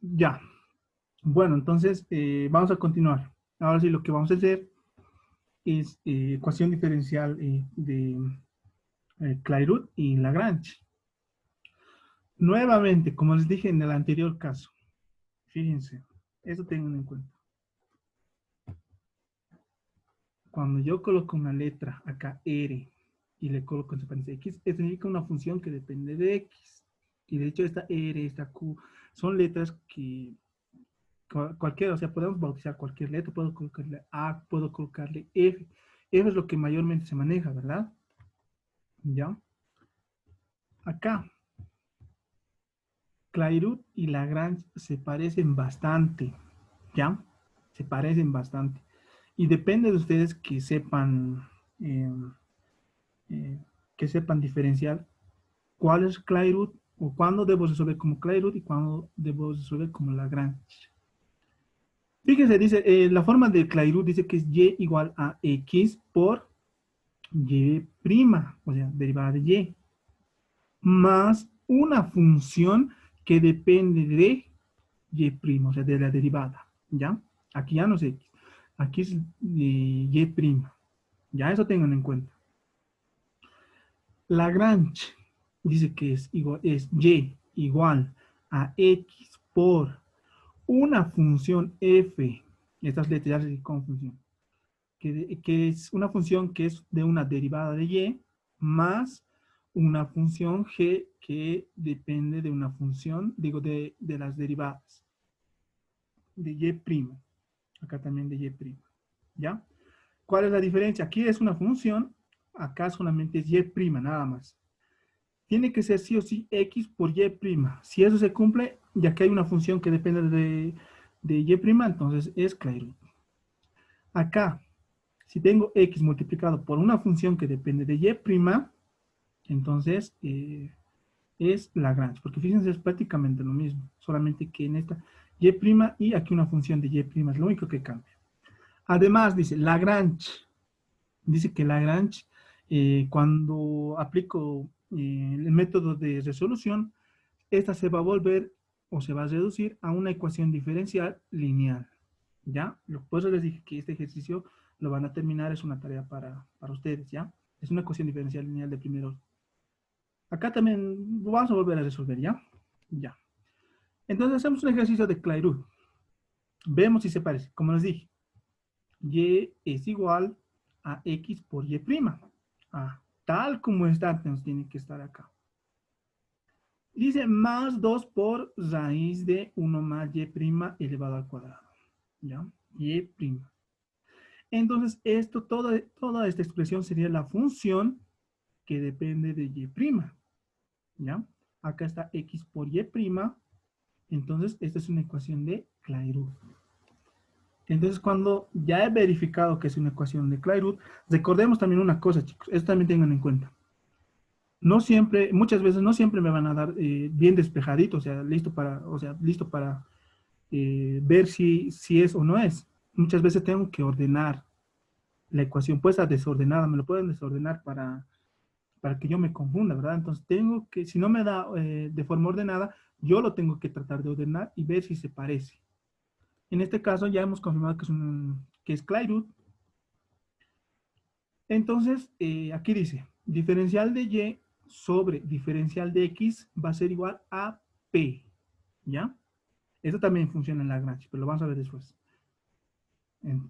Ya. Bueno, entonces vamos a continuar. Ahora sí, lo que vamos a hacer es ecuación diferencial de Clairaut y Lagrange. Nuevamente, como les dije en el anterior caso, fíjense, eso tengan en cuenta. Cuando yo coloco una letra acá, R, y le coloco en secuencia X, significa una función que depende de X. Y de hecho esta R, esta Q, son letras que cualquiera, o sea, podemos bautizar cualquier letra, puedo colocarle A, puedo colocarle F. F es lo que mayormente se maneja, ¿verdad? ¿Ya? Acá, Clairaut y Lagrange se parecen bastante, ¿ya? Se parecen bastante. Y depende de ustedes eh, eh, que sepan diferenciar cuál es Clairaut o cuándo debo resolver como Clairaut y cuándo debo resolver como Lagrange. Fíjense, dice, la forma de Clairaut dice que es y igual a x por y prima, o sea, derivada de y, más una función que depende de y prima, o sea, de la derivada, ¿ya? Aquí ya no es x, aquí es y prima, ya eso tengan en cuenta. Lagrange dice que es y igual a x por una función f, estas letras ya se con función, que es una función que es de una derivada de y más una función g que depende de una función, digo, de las derivadas, de y', acá también de y', ¿ya? ¿Cuál es la diferencia? Aquí es una función, acá solamente es y', nada más. Tiene que ser sí o sí x por y'. Si eso se cumple, ya que hay una función que depende de y', entonces es Clairaut. Acá, si tengo x multiplicado por una función que depende de y', entonces es Lagrange, porque fíjense, es prácticamente lo mismo, solamente que en esta y' y aquí una función de y', es lo único que cambia. Además, dice Lagrange, dice que Lagrange, cuando aplico el método de resolución, esta se va a volver o se va a reducir a una ecuación diferencial lineal. ¿Ya? Por eso les dije que este ejercicio lo van a terminar, es una tarea para ustedes, ¿ya? Es una ecuación diferencial lineal de primer orden. Acá también lo vamos a volver a resolver, ¿ya? Ya. Entonces hacemos un ejercicio de Clairaut. Vemos si se parece. Como les dije, y es igual a x por y'. Tal como está, entonces tiene que estar acá. Dice más 2 por raíz de 1 más y' elevado al cuadrado. ¿Ya? Y'. Entonces, toda esta expresión sería la función que depende de y'. ¿Ya? Acá está x por y'. Entonces, esta es una ecuación de Clairaut. Entonces, cuando ya he verificado que es una ecuación de Clairaut, recordemos también una cosa, chicos. Esto también tengan en cuenta. No siempre, muchas veces no siempre me van a dar bien despejadito, listo para ver si es o no es. Muchas veces tengo que ordenar la ecuación, pues a desordenada, me lo pueden desordenar para que yo me confunda, ¿verdad? Entonces tengo que, si no me da de forma ordenada, yo lo tengo que tratar de ordenar y ver si se parece. En este caso ya hemos confirmado que es Clairaut. Entonces, aquí dice, diferencial de y sobre diferencial de x va a ser igual a p, ¿ya? Esto también funciona en Lagrange, pero lo vamos a ver después.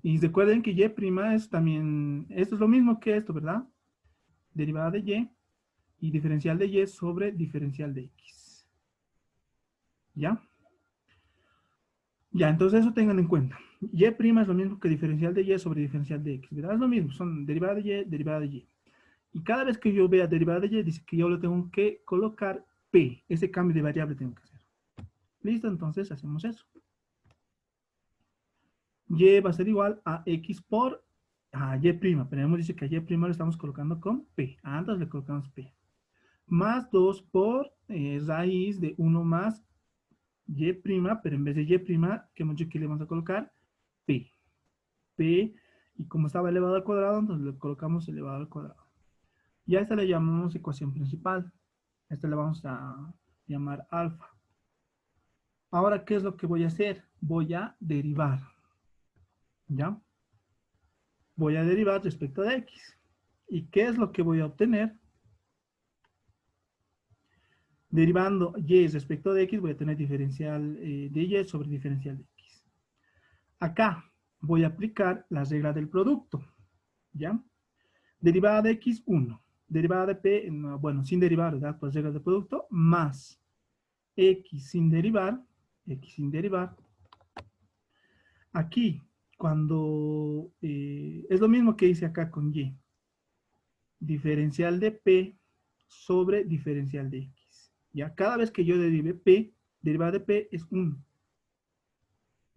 Y recuerden que y' es también, esto es lo mismo que esto, ¿verdad? Derivada de y diferencial de y sobre diferencial de x. ¿Ya? Ya, entonces eso tengan en cuenta. Y' es lo mismo que diferencial de y sobre diferencial de x, ¿verdad? Es lo mismo, son derivada de y, derivada de y. Y cada vez que yo vea derivada de y, dice que yo le tengo que colocar p. Ese cambio de variable tengo que hacer. ¿Listo? Entonces hacemos eso. Y va a ser igual a x por y'. Pero hemos dicho que a y' lo estamos colocando con p. Antes le colocamos p. Más 2 por raíz de '1 más y', pero en vez de y', que hemos dicho que le vamos a colocar p. P, y como estaba elevado al cuadrado, entonces le colocamos elevado al cuadrado. Y a esta le llamamos ecuación principal. A esta le vamos a llamar alfa. Ahora, ¿qué es lo que voy a hacer? Voy a derivar, ¿ya? Voy a derivar respecto de x. ¿Y qué es lo que voy a obtener? Derivando y respecto de x, voy a tener diferencial de y sobre diferencial de x. Acá voy a aplicar la regla del producto, ¿ya? Derivada de x, 1. Derivada de p, bueno, sin derivar, ¿verdad? Pues regla del producto, más x sin derivar. Aquí, cuando, es lo mismo que hice acá con y. Diferencial de p sobre diferencial de x. ¿Ya? Cada vez que yo derive p, derivada de p es 1.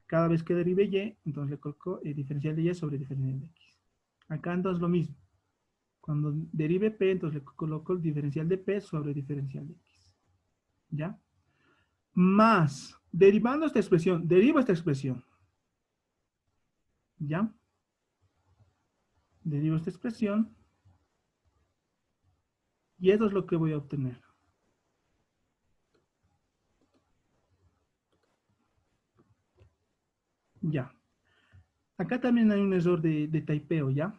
Cada vez que derive y, entonces le coloco diferencial de y sobre diferencial de x. Acá entonces lo mismo. Cuando derive p, entonces le coloco el diferencial de p sobre diferencial de x. ¿Ya? Más, derivando esta expresión, derivo esta expresión. ¿Ya? Derivo esta expresión. Y eso es lo que voy a obtener. Ya. Acá también hay un error de typeo, ¿ya?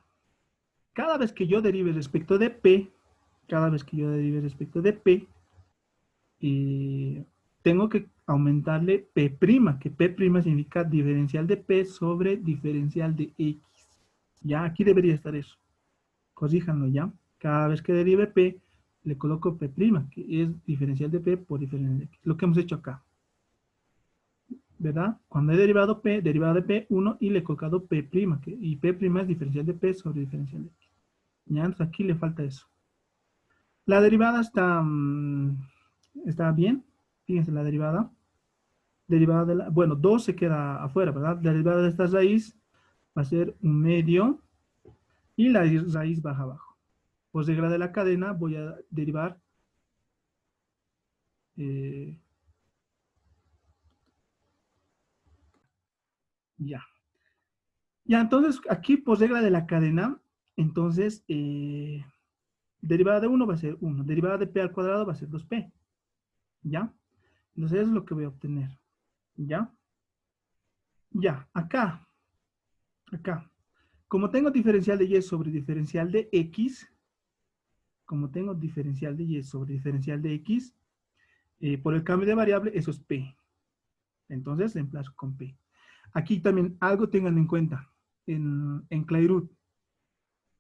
Cada vez que yo derive respecto de p, cada vez que yo derive respecto de p, tengo que aumentarle p', que p' significa diferencial de p sobre diferencial de x. Ya, aquí debería estar eso. Corríjanlo ya. Cada vez que derive p, le coloco p', que es diferencial de p por diferencial de x. Lo que hemos hecho acá. ¿Verdad? Cuando he derivado p, derivada de p, 1 y le he colocado p', y p' es diferencial de p sobre diferencial de x. Ya, entonces aquí le falta eso. La derivada está bien. Fíjense la derivada. Derivada de la, bueno, 2 se queda afuera, ¿verdad? La derivada de esta raíz va a ser un medio y la raíz baja abajo. Por regla de la cadena voy a derivar ya. Ya, entonces aquí por regla de la cadena, entonces derivada de 1 va a ser 1. Derivada de p al cuadrado va a ser 2p. ¿Ya? Entonces eso es lo que voy a obtener. ¿Ya? Ya, acá. Como tengo diferencial de y sobre diferencial de x, como tengo diferencial de y sobre diferencial de x, por el cambio de variable, eso es p. Entonces reemplazo con p. Aquí también algo tengan en cuenta. En Clairut.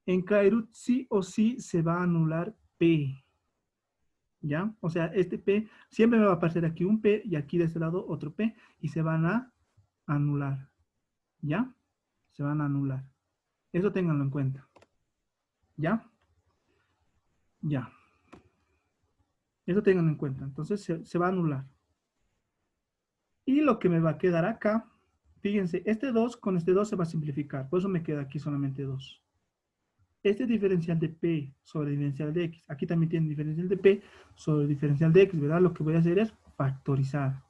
En Clairut sí o sí se va a anular p. ¿Ya? O sea, este p, siempre me va a aparecer aquí un p y aquí de este lado otro p y se van a anular. ¿Ya? Se van a anular. Eso ténganlo en cuenta. ¿Ya? Ya. Eso tengan en cuenta. Entonces se va a anular. Y lo que me va a quedar acá, fíjense, este 2 con este 2 se va a simplificar. Por eso me queda aquí solamente 2. Este diferencial de P sobre diferencial de X. Aquí también tiene diferencial de P sobre diferencial de X, ¿verdad? Lo que voy a hacer es factorizar.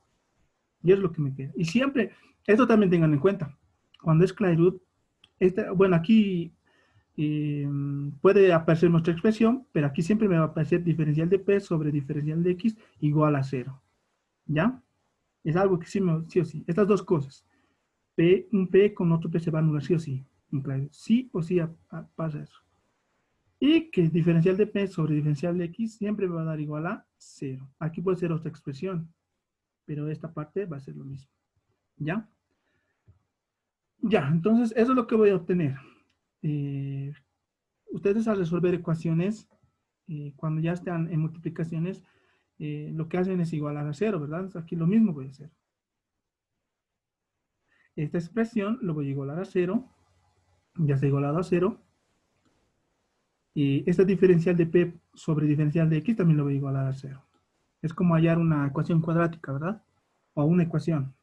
Y es lo que me queda. Y siempre, esto también tengan en cuenta. Cuando es Clairut, bueno, aquí puede aparecer nuestra expresión, pero aquí siempre me va a aparecer diferencial de P sobre diferencial de X igual a 0. ¿Ya? Es algo que sí o sí. Estas dos cosas. Un P con otro P se va a anular sí o sí. Sí o sí pasa eso. Y que diferencial de P sobre diferencial de X siempre me va a dar igual a 0. Aquí puede ser otra expresión, pero esta parte va a ser lo mismo. ¿Ya? Ya, entonces eso es lo que voy a obtener. Ustedes al resolver ecuaciones, cuando ya están en multiplicaciones, lo que hacen es igualar a 0, ¿verdad? Entonces aquí lo mismo voy a hacer. Esta expresión lo voy a igualar a 0. Ya está igualado a 0. Y esta diferencial de P sobre diferencial de X también lo voy a igualar a 0. Es como hallar una ecuación cuadrática, ¿verdad? O una ecuación.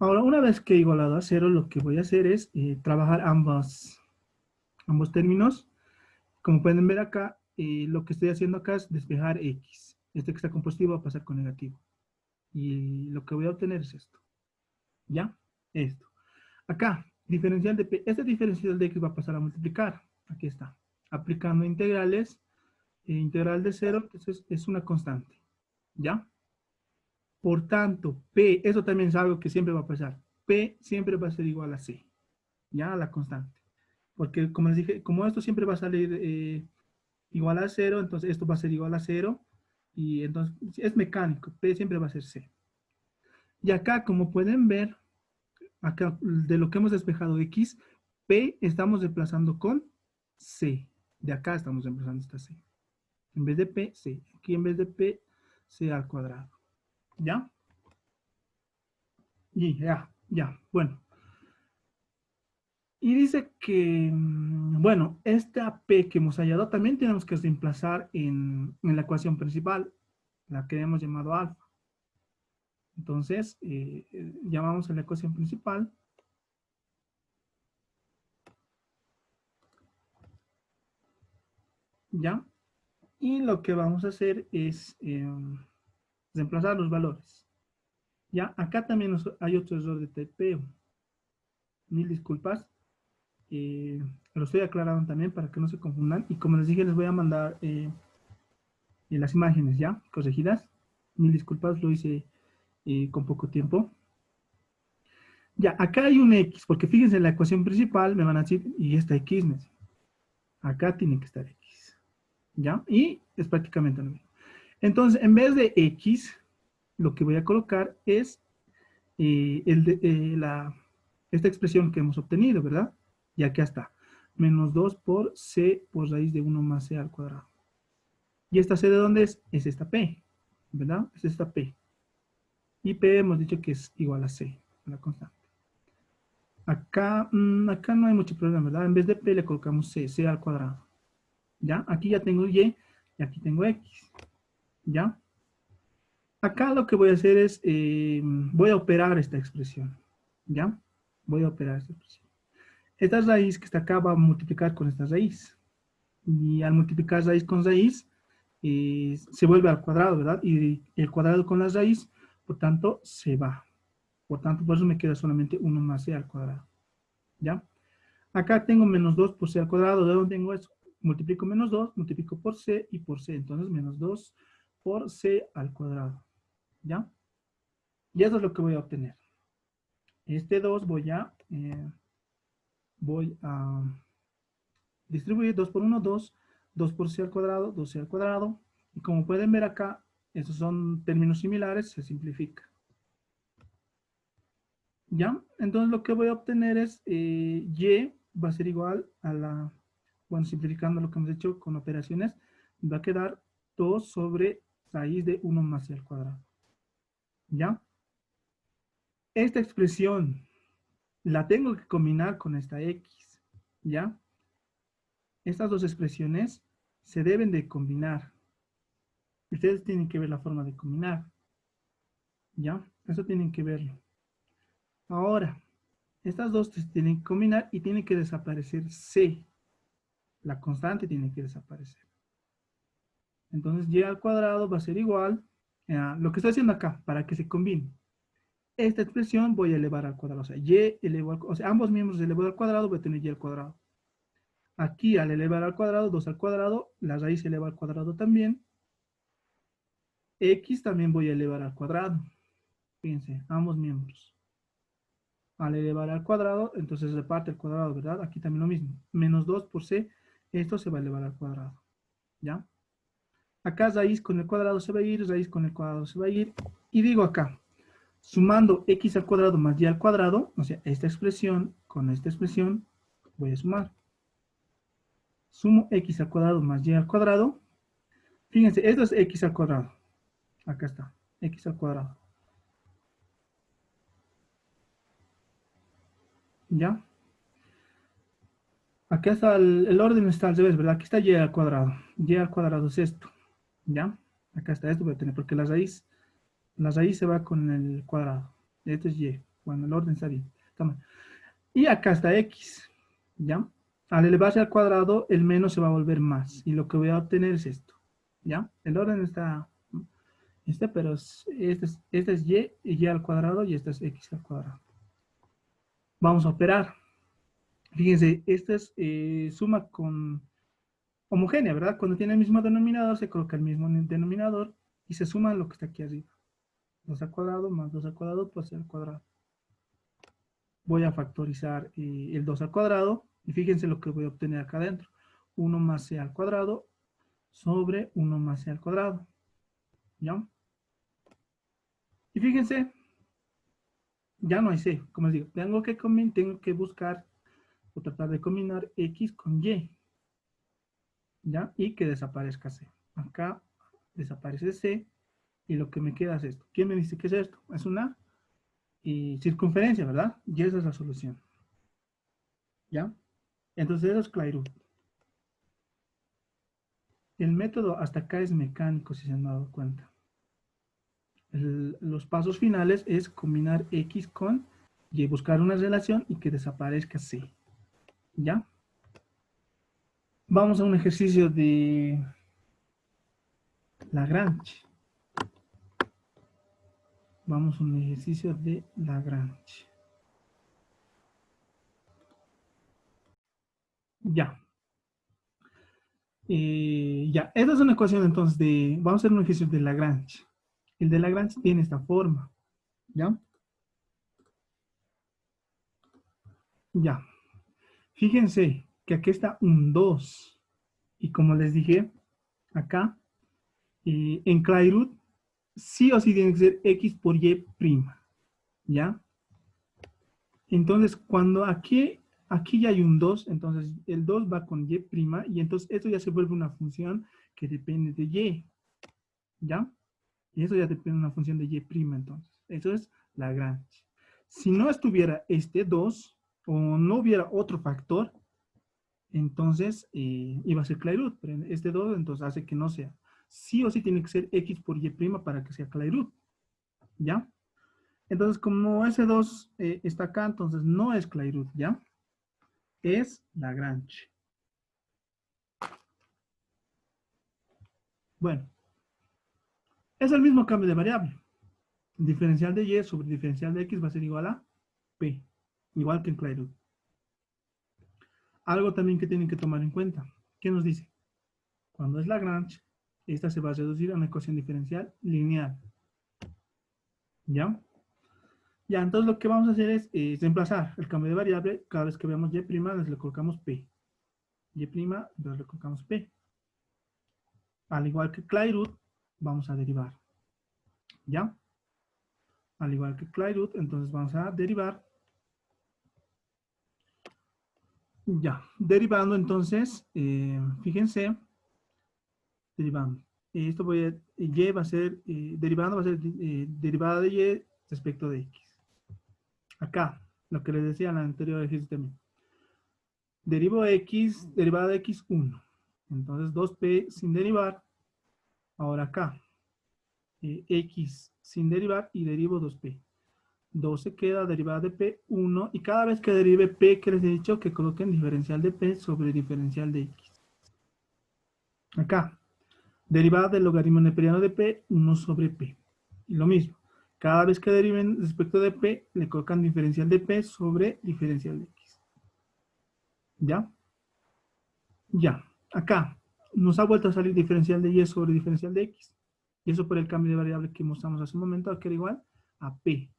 Ahora, una vez que he igualado a 0, lo que voy a hacer es trabajar ambos términos. Como pueden ver acá, lo que estoy haciendo acá es despejar X. Este que está con positivo va a pasar con negativo. Y lo que voy a obtener es esto. ¿Ya? Esto. Acá, diferencial de P. Este diferencial de X va a pasar a multiplicar. Aquí está. Aplicando integrales. Integral de 0, entonces es una constante. ¿Ya? Por tanto, P, eso también es algo que siempre va a pasar. P siempre va a ser igual a C, ya, la constante. Porque como les dije, como esto siempre va a salir igual a cero, entonces esto va a ser igual a cero, y entonces es mecánico, P siempre va a ser C. Y acá, como pueden ver, acá de lo que hemos despejado X, P estamos desplazando con C. De acá estamos desplazando esta C. En vez de P, C. Aquí en vez de P, C al cuadrado. ¿Ya? Y ya. Bueno. Y dice que, bueno, esta P que hemos hallado también tenemos que reemplazar en la ecuación principal, la que hemos llamado alfa. Entonces, llamamos a la ecuación principal. ¿Ya? Y lo que vamos a hacer es reemplazar los valores. ¿Ya? Acá también hay otro error de tipeo. Mil disculpas. Lo estoy aclarando también para que no se confundan. Y como les dije, les voy a mandar las imágenes, ¿ya? Corregidas. Mil disculpas, lo hice con poco tiempo. Ya, acá hay un X, porque fíjense en la ecuación principal, me van a decir, y esta X, acá tiene que estar X, ¿ya? Y es prácticamente lo mismo. Entonces, en vez de X, lo que voy a colocar es esta expresión que hemos obtenido, ¿verdad? Y acá está, menos 2 por C por raíz de 1 más C al cuadrado. ¿Y esta C de dónde es? Es esta P, ¿verdad? Es esta P. Y P hemos dicho que es igual a C, la constante. Acá no hay mucho problema, ¿verdad? En vez de P le colocamos C, C al cuadrado. ¿Ya? Aquí ya tengo Y y aquí tengo X. ¿Ya? Acá lo que voy a hacer es, voy a operar esta expresión. ¿Ya? Voy a operar esta expresión. Esta raíz que está acá va a multiplicar con esta raíz. Y al multiplicar raíz con raíz, se vuelve al cuadrado, ¿verdad? Y el cuadrado con la raíz, por tanto, se va. Por tanto, por eso me queda solamente 1 más C al cuadrado. ¿Ya? Acá tengo menos 2 por C al cuadrado. ¿De dónde tengo eso? Multiplico menos 2, multiplico por C y por C. Entonces, menos 2 por C al cuadrado. ¿Ya? Y eso es lo que voy a obtener. Este 2 voy a distribuir 2 por 1, 2. 2 por C al cuadrado, 2C al cuadrado. Y como pueden ver acá, esos son términos similares, se simplifica. ¿Ya? Entonces lo que voy a obtener es Y va a ser igual a la, bueno, simplificando lo que hemos hecho con operaciones, va a quedar 2 sobre raíz de 1 más C al cuadrado. ¿Ya? Esta expresión la tengo que combinar con esta X. ¿Ya? Estas dos expresiones se deben de combinar. Ustedes tienen que ver la forma de combinar. ¿Ya? Eso tienen que verlo. Ahora, estas dos se tienen que combinar y tiene que desaparecer C. La constante tiene que desaparecer. Entonces, y al cuadrado va a ser igual a lo que estoy haciendo acá, para que se combine. Esta expresión voy a elevar al cuadrado. O sea, y elevado al, o sea, ambos miembros elevado al cuadrado, voy a tener y al cuadrado. Aquí, al elevar al cuadrado, 2 al cuadrado, la raíz se eleva al cuadrado también. X también voy a elevar al cuadrado. Fíjense, ambos miembros. Al elevar al cuadrado, entonces reparte el cuadrado, ¿verdad? Aquí también lo mismo. Menos 2 por C, esto se va a elevar al cuadrado. ¿Ya? Acá raíz con el cuadrado se va a ir, raíz con el cuadrado se va a ir. Y digo acá, sumando x al cuadrado más y al cuadrado, o sea, esta expresión con esta expresión, voy a sumar. Sumo x al cuadrado más y al cuadrado. Fíjense, esto es x al cuadrado. Acá está, x al cuadrado. ¿Ya? Acá está el orden está al revés, ¿verdad? Aquí está y al cuadrado. Y al cuadrado es esto. ¿Ya? Acá está esto, voy a tener, porque la raíz se va con el cuadrado. Esto es y. Bueno, el orden está bien. Toma. Y acá está x. ¿Ya? Al elevarse al cuadrado, el menos se va a volver más. Y lo que voy a obtener es esto. ¿Ya? El orden está pero este es y al cuadrado, y este es x al cuadrado. Vamos a operar. Fíjense, esta es suma con homogénea, ¿verdad? Cuando tiene el mismo denominador, se coloca el mismo denominador y se suma lo que está aquí arriba. 2 al cuadrado más 2 al cuadrado pues c al cuadrado. Voy a factorizar el 2 al cuadrado y fíjense lo que voy a obtener acá adentro. 1 más c al cuadrado sobre 1 más c al cuadrado. ¿Ya? Y fíjense, ya no hay c. Como les digo, tengo que buscar o tratar de combinar x con y. ¿Ya? Y que desaparezca c. Acá desaparece c y lo que me queda es esto. ¿Quién me dice qué es esto? Es una circunferencia, ¿verdad? Y esa es la solución. ¿Ya? Entonces eso es Clairaut. El método hasta acá es mecánico, si se han dado cuenta. Los pasos finales es combinar x con y, buscar una relación y que desaparezca c. ¿Ya? Vamos a un ejercicio de Lagrange. Vamos a un ejercicio de Lagrange. Ya. Ya, esta es una ecuación entonces de, vamos a hacer un ejercicio de Lagrange. El de Lagrange tiene esta forma, ¿ya? Ya. Fíjense que aquí está un 2. Y como les dije, acá, en Clairaut, sí o sí tiene que ser x por y prima, ¿ya? Entonces, cuando aquí ya hay un 2, entonces el 2 va con y prima, y entonces esto ya se vuelve una función que depende de y, ¿ya? Y eso ya depende de una función de y prima, entonces. Eso es Lagrange. Si no estuviera este 2, o no hubiera otro factor, entonces iba a ser Clairaut, pero este 2 entonces hace que no sea. Sí o sí tiene que ser x por y prima para que sea Clairaut, ¿ya? Entonces, como ese 2 está acá, entonces no es Clairaut, ¿ya? Es Lagrange. Bueno, es el mismo cambio de variable. Diferencial de y sobre diferencial de x va a ser igual a p, igual que en Clairaut. Algo también que tienen que tomar en cuenta. ¿Qué nos dice? Cuando es Lagrange, esta se va a reducir a una ecuación diferencial lineal. ¿Ya? Ya, entonces lo que vamos a hacer es reemplazar el cambio de variable. Cada vez que veamos y', le colocamos p. Y', entonces le colocamos p. Al igual que Clairaut, vamos a derivar. ¿Ya? Al igual que Clairaut, entonces vamos a derivar. Ya, derivando entonces, fíjense, derivando. Esto y va a ser, derivando va a ser derivada de y respecto de x. Acá, lo que les decía en el anterior ejercicio también. Derivo x, derivada de x, 1. Entonces 2p sin derivar. Ahora acá, x sin derivar y derivo 2p. 2 se queda, derivada de p, 1. Y cada vez que derive p, que les he dicho que coloquen diferencial de p sobre diferencial de x. Acá, derivada del logaritmo neperiano de p, 1 sobre p. Y lo mismo. Cada vez que deriven respecto de p, le colocan diferencial de p sobre diferencial de x. ¿Ya? Ya. Acá nos ha vuelto a salir diferencial de y sobre diferencial de x. Y eso por el cambio de variable que mostramos hace un momento, que era igual a p.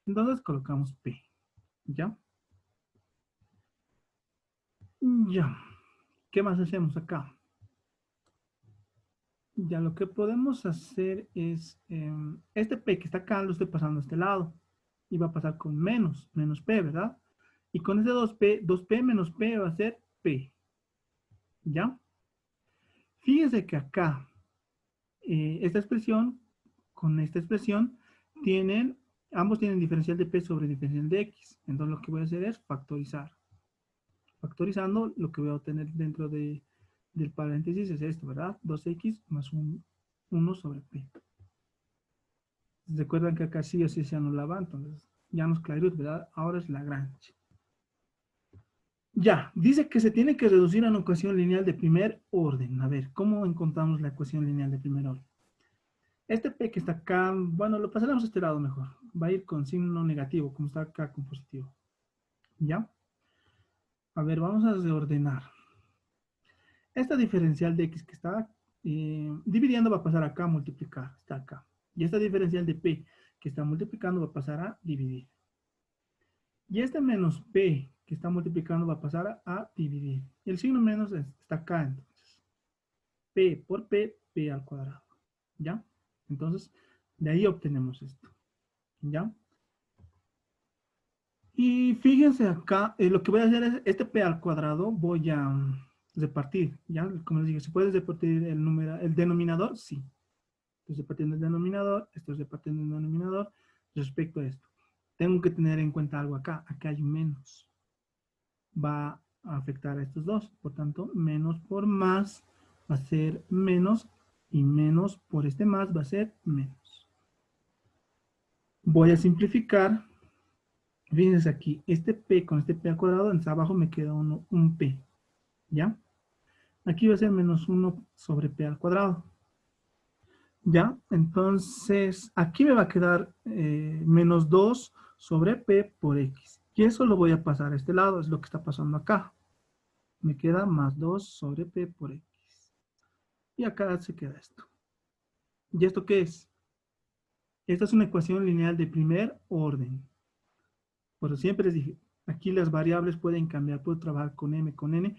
Entonces colocamos p. ¿Ya? Ya. ¿Qué más hacemos acá? Ya lo que podemos hacer es, este p que está acá lo estoy pasando a este lado. Y va a pasar con menos p, ¿verdad? Y con ese 2p menos p va a ser p. ¿Ya? Fíjense que acá, esta expresión, con esta expresión, ambos tienen diferencial de p sobre diferencial de x. Entonces lo que voy a hacer es factorizar. Factorizando, lo que voy a obtener dentro del paréntesis es esto, ¿verdad? 2x más 1 sobre p. Recuerdan que acá sí o sí se anulaba, entonces ya no es Clairaut, ¿verdad? Ahora es Lagrange. Ya, dice que se tiene que reducir a una ecuación lineal de primer orden. A ver, ¿cómo encontramos la ecuación lineal de primer orden? Este p que está acá, bueno, lo pasaremos a este lado mejor. Va a ir con signo negativo, como está acá con positivo. ¿Ya? A ver, vamos a reordenar. Esta diferencial de x que está dividiendo va a pasar acá a multiplicar. Está acá. Y esta diferencial de p que está multiplicando va a pasar a dividir. Y este menos p que está multiplicando va a pasar a dividir. Y el signo menos está acá, entonces. P por p, p al cuadrado. ¿Ya? Entonces, de ahí obtenemos esto. ¿Ya? Y fíjense acá, lo que voy a hacer es, este p al cuadrado voy a repartir. ¿Ya? Como les digo, ¿se puede repartir el denominador? Sí. Estoy repartiendo el denominador, estoy repartiendo el denominador respecto a esto. Tengo que tener en cuenta algo acá. Acá hay un menos. Va a afectar a estos dos. Por tanto, menos por más va a ser menos y menos por este más va a ser menos. Voy a simplificar. Fíjense aquí, este p con este p al cuadrado, en abajo me queda un p. ¿Ya? Aquí va a ser menos 1 sobre p al cuadrado. ¿Ya? Entonces, aquí me va a quedar menos 2 sobre p por x. Y eso lo voy a pasar a este lado, es lo que está pasando acá. Me queda más 2 sobre p por x. Y acá se queda esto. ¿Y esto qué es? Esta es una ecuación lineal de primer orden. Por eso siempre les dije, aquí las variables pueden cambiar, puedo trabajar con m, con n,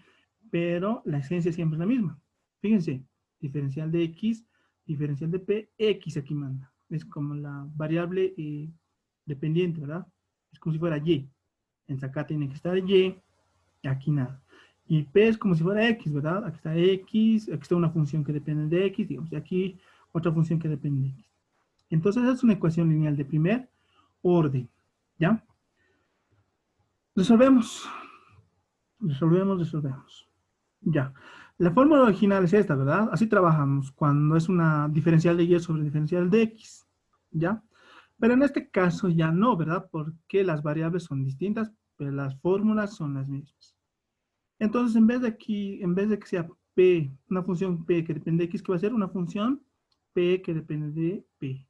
pero la esencia siempre es la misma. Fíjense, diferencial de x, diferencial de p, x aquí manda. Es como la variable dependiente, ¿verdad? Es como si fuera y. En acá tiene que estar y, aquí nada. Y p es como si fuera x, ¿verdad? Aquí está x, aquí está una función que depende de x, digamos, y aquí otra función que depende de x. Entonces es una ecuación lineal de primer orden, ¿ya? Resolvemos. Resolvemos. Ya. La fórmula original es esta, ¿verdad? Así trabajamos cuando es una diferencial de y sobre diferencial de x, ¿ya? Pero en este caso ya no, ¿verdad? Porque las variables son distintas, pero las fórmulas son las mismas. Entonces, en vez de aquí, en vez de que sea p, una función p que depende de x, ¿qué va a ser? Una función p que depende de p.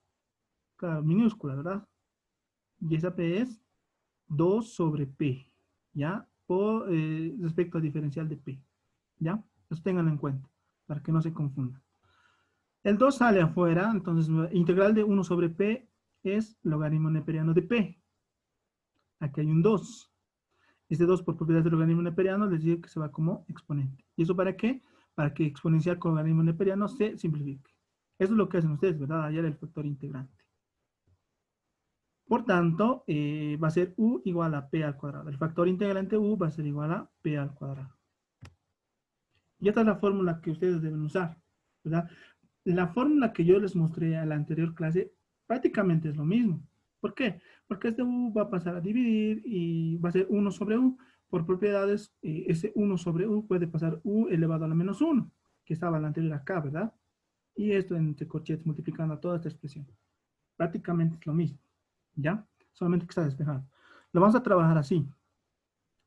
Claro, minúscula, ¿verdad? Y esa p es 2 sobre p, ¿ya? Por, respecto al diferencial de p, ¿ya? Eso tengan en cuenta, para que no se confundan. El 2 sale afuera, entonces integral de 1 sobre p es logaritmo neperiano de p. Aquí hay un 2. Este 2 por propiedad del logaritmo neperiano les digo que se va como exponente. ¿Y eso para qué? Para que exponencial con logaritmo neperiano se simplifique. Eso es lo que hacen ustedes, ¿verdad? Hallar el factor integrante. Por tanto, va a ser u igual a p al cuadrado. El factor integrante u va a ser igual a p al cuadrado. Y esta es la fórmula que ustedes deben usar, ¿verdad? La fórmula que yo les mostré a la anterior clase prácticamente es lo mismo. ¿Por qué? Porque este u va a pasar a dividir y va a ser 1 sobre u. Por propiedades, ese 1 sobre u puede pasar u elevado a la menos 1, que estaba la anterior acá, ¿verdad? Y esto entre corchetes multiplicando a toda esta expresión. Prácticamente es lo mismo, ¿ya? Solamente que está despejado. Lo vamos a trabajar así.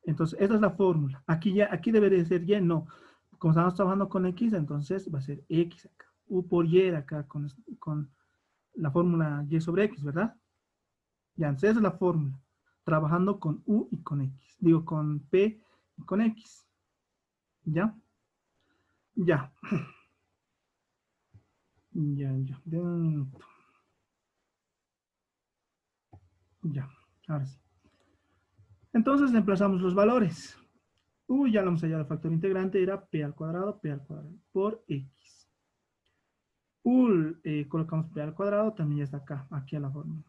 Entonces, esta es la fórmula. Aquí debería ser y, no. Como estamos trabajando con x, entonces va a ser x acá. U por y acá con la fórmula y sobre x, ¿verdad? Ya, entonces esa es la fórmula. Trabajando con u y con x. Digo, con p y con x. ¿Ya? Ya. Ya. De un minuto. Ya. Ahora sí. Entonces reemplazamos los valores. U ya lo hemos hallado, el factor integrante era p al cuadrado por x. U colocamos p al cuadrado, también ya está acá, aquí a la fórmula.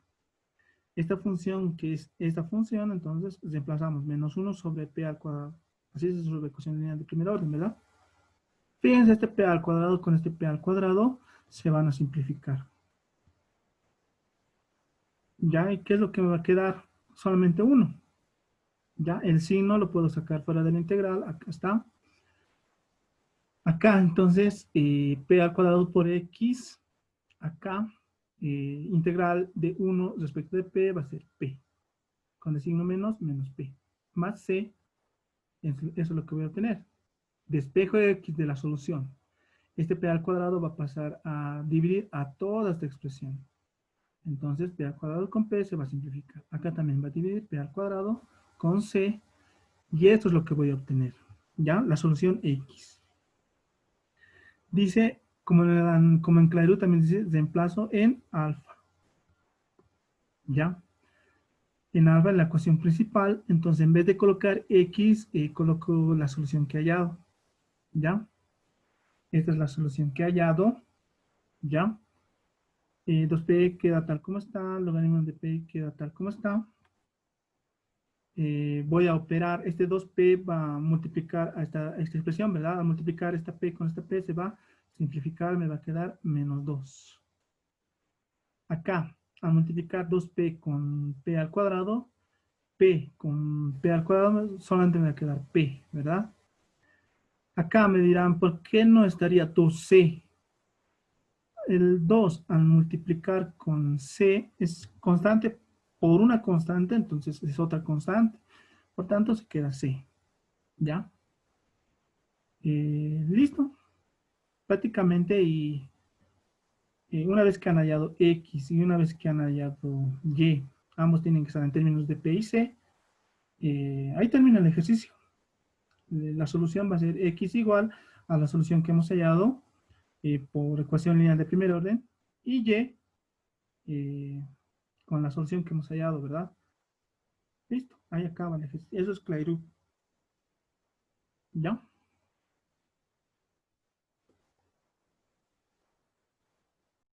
Esta función, que es esta función, entonces reemplazamos menos 1 sobre p al cuadrado. Así se resuelve ecuación lineal de primer orden, ¿verdad? Fíjense, este p al cuadrado con este p al cuadrado se van a simplificar. ¿Ya? ¿Y qué es lo que me va a quedar? Solamente 1. ¿Ya? El signo lo puedo sacar fuera de la integral. Acá está. Acá, entonces, p al cuadrado por x. Acá, integral de 1 respecto de p va a ser p. Con el signo menos, menos p. Más c. Eso es lo que voy a obtener. Despejo de x de la solución. Este p al cuadrado va a pasar a dividir a toda esta expresión. Entonces, p al cuadrado con p se va a simplificar. Acá también va a dividir p al cuadrado con c. Y esto es lo que voy a obtener. ¿Ya? La solución x. Dice, como en Clairut también dice, reemplazo en alfa. ¿ya? En alfa, en la ecuación principal, entonces en vez de colocar x, coloco la solución que he hallado, ¿ya? Esta es la solución que he hallado, ¿ya? 2p queda tal como está, logaritmo de p queda tal como está. Voy a operar, este 2p va a multiplicar a esta expresión, ¿verdad? A multiplicar esta p con esta p se va a simplificar, me va a quedar menos 2. Acá, a multiplicar 2p con p al cuadrado, p con p al cuadrado solamente me va a quedar p, ¿verdad? Acá me dirán, ¿por qué no estaría 2c? El 2 al multiplicar con c es constante por una constante, entonces es otra constante. Por tanto, se queda c, ¿ya? Listo. Prácticamente, y una vez que han hallado x y una vez que han hallado y, ambos tienen que estar en términos de p y c, ahí termina el ejercicio. La solución va a ser x igual a la solución que hemos hallado por ecuación lineal de primer orden y eh, con la solución que hemos hallado, ¿verdad? Listo, ahí acaba el ejercicio. Eso es Clairut. ¿Ya?